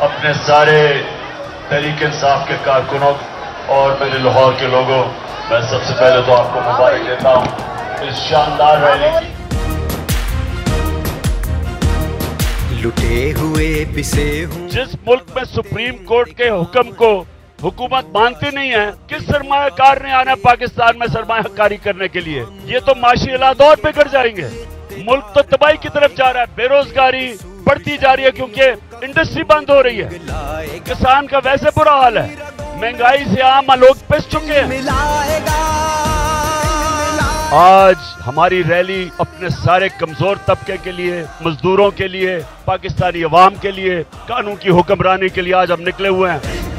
अपने सारे तहरीक इंसाफ के कारकुनों और मेरे लाहौर के लोगों, मैं सबसे पहले तो आपको मुबारक देता हूं इस शानदार रैली। लुटे हुए पिसे हूं। जिस मुल्क में सुप्रीम कोर्ट के हुक्म को हुकूमत मानती नहीं है, किस सरमायाकार ने आना पाकिस्तान में सरमायाकारी करने के लिए? ये तो माशी हालात और बिगड़ जाएंगे। मुल्क तो तबाही की तरफ जा रहा है, बेरोजगारी बढ़ती जा रही है क्योंकि इंडस्ट्री बंद हो रही है। किसान का वैसे बुरा हाल है, महंगाई से आम लोग पिस चुके हैं। आज हमारी रैली अपने सारे कमजोर तबके के लिए, मजदूरों के लिए, पाकिस्तानी अवाम के लिए, कानून की हुक्मरानी के लिए आज हम निकले हुए हैं।